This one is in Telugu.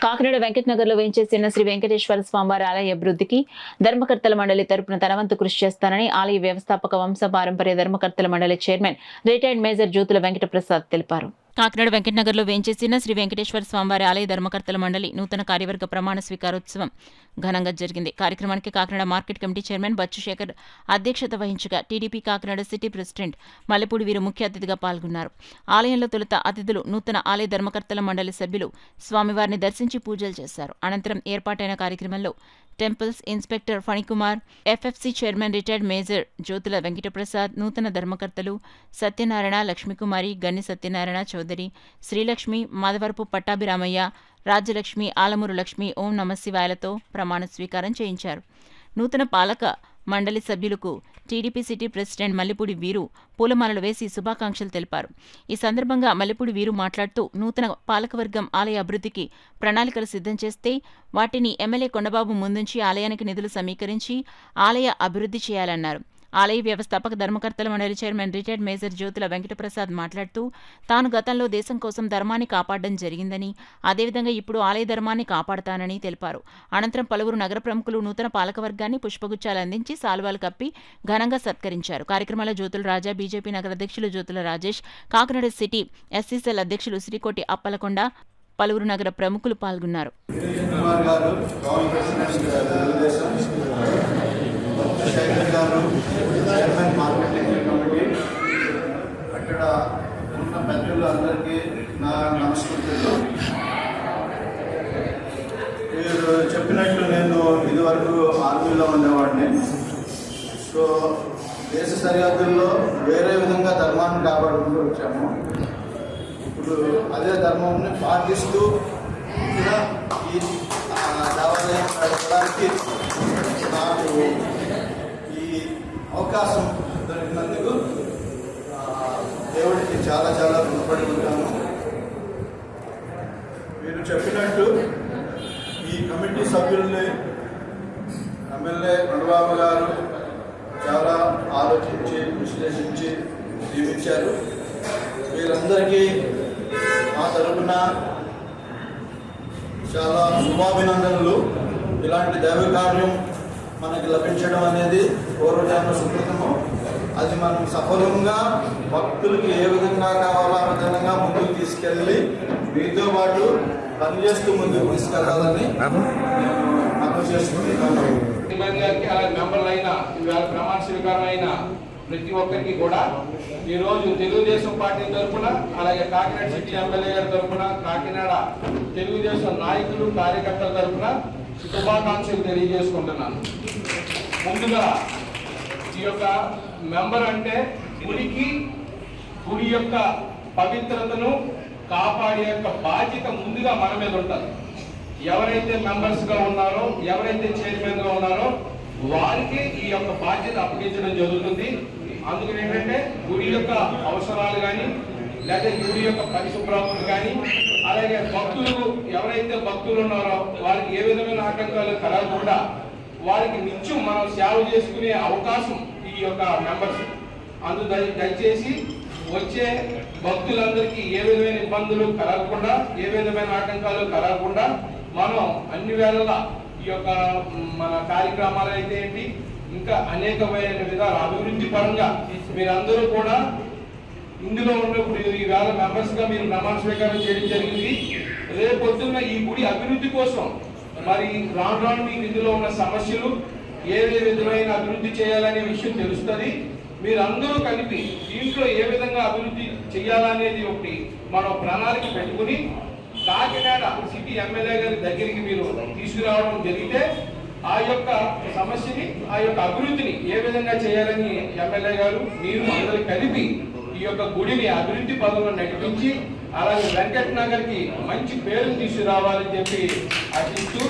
కాకినాడ వెంకట్ నగర్ లో వేంచేసిన శ్రీ వెంకటేశ్వర స్వామివారి ఆలయ అభివృద్ధికి ధర్మకర్తల మండలి తరపున తనవంతు కృషి చేస్తానని ఆలయ వ్యవస్థాపక వంశ పారంపర్య ధర్మకర్తల మండలి chairman retired major Jyothula Venkata Prasad తెలిపారు. కాకినాడ వెంకట్ నగర్ లో వేంచేసిన శ్రీ వెంకటేశ్వర స్వామివారి ఆలయ ధర్మకర్తల మండలి నూతన కార్యవర్గ ప్రమాణ స్వీకారోత్సవం ఘనంగా జరిగింది. కార్యక్రమానికి Kakinada market committee chairman Bachchu Sekhar అధ్యక్షత వహించగా TDP Kakinada city president Mallepudi Veeru ముఖ్య అతిథిగా పాల్గొన్నారు. ఆలయంలో తొలుత అతిథులు నూతన ఆలయ ధర్మకర్తల మండలి సభ్యులు స్వామివారిని దర్శించి పూజలు చేశారు. అనంతరం ఏర్పాటైన కార్యక్రమంలో temples inspector Phanikumar, FFC chairman retired major Jyothula Venkata Prasad, నూతన ధర్మకర్తలు సత్యనారాయణ, లక్ష్మీకుమారి, గన్ని సత్యనారాయణ చౌదరి, శ్రీలక్ష్మి, మాధవరపు పట్టాభిరామయ్య, రాజ్యలక్ష్మి, ఆలమూరు లక్ష్మి, ఓం నమశివాయలతో ప్రమాణ స్వీకారం చేయించారు. నూతన పాలక మండలి సభ్యులకు టీడీపీ సిటీ ప్రెసిడెంట్ మల్లెపూడి వీరు పూలమాలలు వేసి శుభాకాంక్షలు తెలిపారు. ఈ సందర్భంగా మల్లెపూడి వీరు మాట్లాడుతూ నూతన పాలకవర్గం ఆలయ అభివృద్ధికి ప్రణాళికలు సిద్ధం చేస్తే వాటిని ఎమ్మెల్యే కొండబాబు ముందుంచి ఆలయానికి నిధులు సమీకరించి ఆలయ అభివృద్ధి చేయాలన్నారు. ఆలయ వ్యవస్థాపక ధర్మకర్తల మండలి chairman retired major Jyothula Venkata Prasad మాట్లాడుతూ తాను గతంలో దేశం కోసం ధర్మాన్ని కాపాడడం జరిగిందని, అదేవిధంగా ఇప్పుడు ఆలయ ధర్మాన్ని కాపాడతానని తెలిపారు. అనంతరం పలువురు నగర ప్రముఖులు నూతన పాలకవర్గాన్ని పుష్పగుచ్చాలు అందించి సాల్వాలు కప్పి ఘనంగా సత్కరించారు. కార్యక్రమంలో జ్యోతుల రాజా, బీజేపీ నగర అధ్యక్షులు జ్యోతుల రాజేష్, కాకినాడ సిటీ ఎస్సీసెల్ అధ్యక్షులు శ్రీకోటి అప్పలకొండ, పలువురు నగర ప్రముఖులు పాల్గొన్నారు. చైర్మన్ మార్కెటింగ్ కమిటీ, అక్కడ ఉన్న పెద్దలు అందరికీ నా నమస్కృతులు. మీరు చెప్పినట్టు నేను ఇదివరకు ఆర్మీలో ఉండేవాడిని. సో దేశ సరిహద్దుల్లో వేరే విధంగా ధర్మాన్ని కాపాడుకుంటూ వచ్చాము. ఇప్పుడు అదే ధర్మంని పాటిస్తూ ఇక్కడ ఈ దేవాలయం నడపడానికి నాకు అవకాశం దొరికినందుకు దేవుడికి చాలా చాలా రుణపడి ఉంటాను. మీరు చెప్పినట్టు ఈ కమిటీ సభ్యుల్ని ఎమ్మెల్యే కొండబాబు గారు చాలా ఆలోచించి విశ్లేషించి నియమించారు. వీరందరికీ మా తరపున చాలా శుభాభినందనలు. ఇలాంటి దైవ కార్యం మనకి లభించడం అనేది పూర్వజన్మ సుకృతము. అది మనం సఫలంగా భక్తులకి ఏ విధంగా కావాలో ఆ విధంగా ముందుకు తీసుకెళ్ళి మీతో పాటు పనిచేస్తూ ముందుకు తీసుకెళ్లాలని మనం చేసుకుంటున్నాను. మెంబర్లు అయినా ఇవాళ ప్రమాణ స్వీకారం అయిన ప్రతి ఒక్కరికి కూడా ఈరోజు తెలుగుదేశం పార్టీ తరఫున, అలాగే కాకినాడ సిటీ ఎమ్మెల్యే గారి తరఫున, కాకినాడ తెలుగుదేశం నాయకులు కార్యకర్తల తరఫున శుభాకాంక్షలు తెలియజేసుకుంటున్నాను. ముందుగా ఈ యొక్క మెంబర్ అంటే గుడి యొక్క పవిత్రతను కాపాడే యొక్క బాధ్యత ముందుగా మన మీద ఉంటుంది. ఎవరైతే మెంబర్స్గా ఉన్నారో, ఎవరైతే చైర్మన్గా ఉన్నారో వారికి ఈ యొక్క బాధ్యత అప్పగించడం జరుగుతుంది. అందుకని ఏంటంటే గుడి యొక్క అవసరాలు కానీ, లేకపోతే గుడి యొక్క పరిశుభ్రతలు కానీ, అలాగే భక్తులు ఎవరైతే భక్తులు ఉన్నారో వారికి ఏ విధమైన ఆటంకాలు కలగకుండా వారికి నిత్యం మనం సేవ చేసుకునే అవకాశం ఈ యొక్క మెంబర్స్. దయచేసి వచ్చే భక్తులందరికీ ఏ విధమైన ఇబ్బందులు కలగకుండా, ఏ విధమైన ఆటంకాలు కలగకుండా మనం అన్ని వేళలా ఈ యొక్క మన కార్యక్రమాలు అయితే ఏంటి, ఇంకా అనేకమైన విధాల అభివృద్ధి పరంగా మీరందరూ కూడా ఇందులో ఉన్నప్పుడు ఈవేళ మెంబర్స్గా మీరు ప్రమాణ స్వీకారం చేయడం జరిగింది. రేపొద్దున్న ఈ గుడి అభివృద్ధి కోసం మరి రాను రాను మీకు ఇందులో ఉన్న సమస్యలు ఏ విధమైన అభివృద్ధి చేయాలనే విషయం తెలుస్తుంది. మీరందరూ కలిపి దీంట్లో ఏ విధంగా అభివృద్ధి చేయాలనేది ఒకటి మనం ప్రణాళిక పెట్టుకుని కాకినాడ సిటీ ఎమ్మెల్యే గారి దగ్గరికి మీరు తీసుకురావడం జరిగితే ఆ యొక్క సమస్యని, ఆ యొక్క అభివృద్ధిని ఏ విధంగా చేయాలని ఎమ్మెల్యే గారు మీరు అందరూ కలిపి ఈ యొక్క గుడిని అభివృద్ధి పదంలో నడిపించి అలాగే వెంకట్ నగర్కి మంచి పేరు తీసుకురావాలని చెప్పి ఆశిస్తూ